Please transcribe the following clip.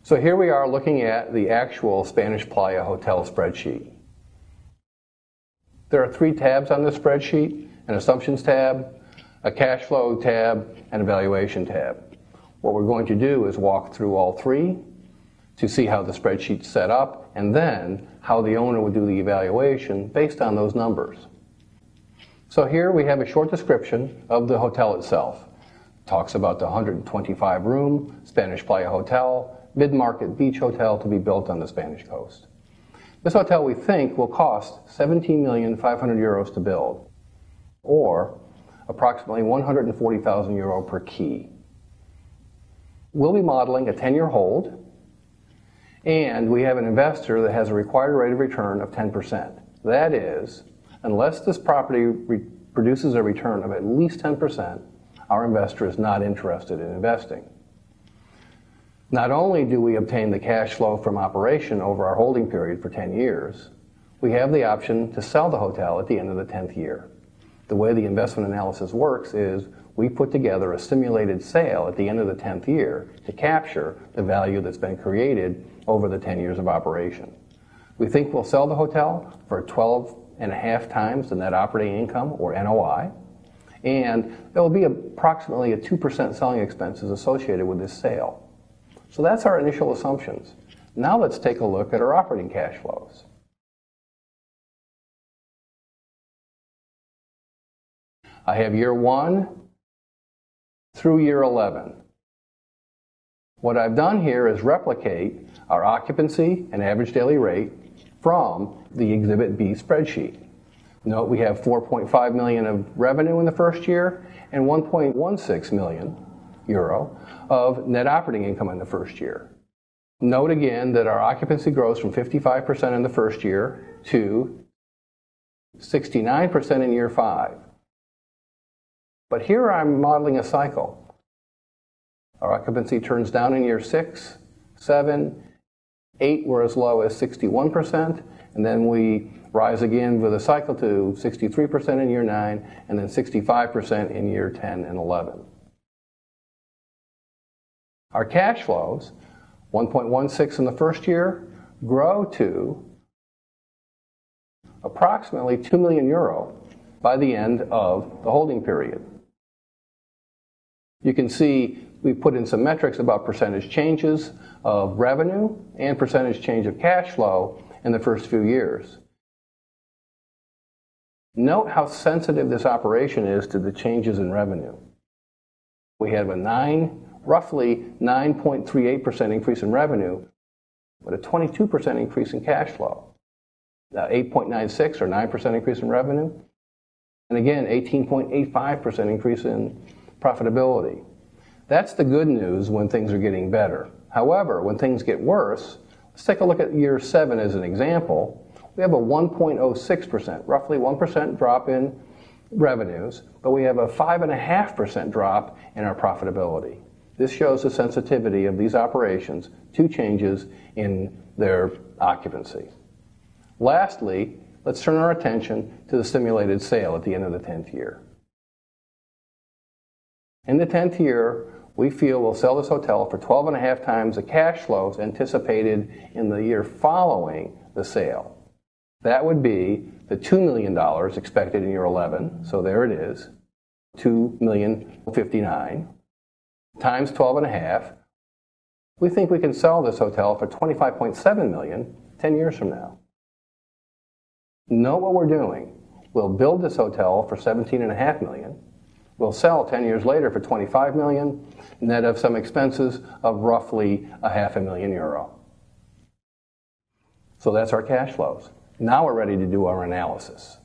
So here we are looking at the actual Spanish Playa Hotel spreadsheet. There are 3 tabs on this spreadsheet: an assumptions tab, a cash flow tab, and a valuation tab. What we're going to do is walk through all 3 to see how the spreadsheet's set up, and then how the owner would do the evaluation based on those numbers. So here we have a short description of the hotel itself. It talks about the 125-room Spanish Playa Hotel, mid-market beach hotel to be built on the Spanish coast. This hotel, we think, will cost 17,500,000 euros to build, or approximately 140,000 euro per key. We'll be modeling a 10-year hold, and we have an investor that has a required rate of return of 10%. That is, unless this property produces a return of at least 10%, our investor is not interested in investing. Not only do we obtain the cash flow from operation over our holding period for 10 years, we have the option to sell the hotel at the end of the 10th year. The way the investment analysis works is we put together a simulated sale at the end of the 10th year to capture the value that's been created over the 10 years of operation. We think we'll sell the hotel for 12.5 times the net operating income, or NOI, and there will be approximately a 2% selling expenses associated with this sale. So that's our initial assumptions. Now let's take a look at our operating cash flows. I have year 1 through year 11. What I've done here is replicate our occupancy and average daily rate from the Exhibit B spreadsheet. Note we have 4.5 million of revenue in the first year and 1.16 million euro of net operating income in the first year. Note again that our occupancy grows from 55% in the first year to 69% in year 5. But here I'm modeling a cycle. Our occupancy turns down in year 6, 7, 8, we're as low as 61%, and then we rise again with a cycle to 63% in year 9, and then 65% in year 10 and 11. Our cash flows, 1.16 in the first year, grow to approximately 2 million euro by the end of the holding period. You can see we put in some metrics about percentage changes of revenue and percentage change of cash flow in the first few years. Note how sensitive this operation is to the changes in revenue. We have a roughly 9.38% increase in revenue, but a 22% increase in cash flow. 8.96 or 9% increase in revenue, and again 18.85% increase in profitability. That's the good news when things are getting better. However, when things get worse, let's take a look at year 7 as an example. We have a 1.06%, roughly 1% drop in revenues, but we have a 5.5% drop in our profitability. This shows the sensitivity of these operations to changes in their occupancy. Lastly, let's turn our attention to the simulated sale at the end of the 10th year. In the 10th year, we feel we'll sell this hotel for 12.5 times the cash flows anticipated in the year following the sale. That would be the $2 million expected in year 11, so there it is, $2,059,000 times 12.5. We think we can sell this hotel for $25.7 million 10 years from now. Note what we're doing. We'll build this hotel for $17.5 million. We'll sell 10 years later for $25 million, net of some expenses of roughly €500,000. So that's our cash flows. Now we're ready to do our analysis.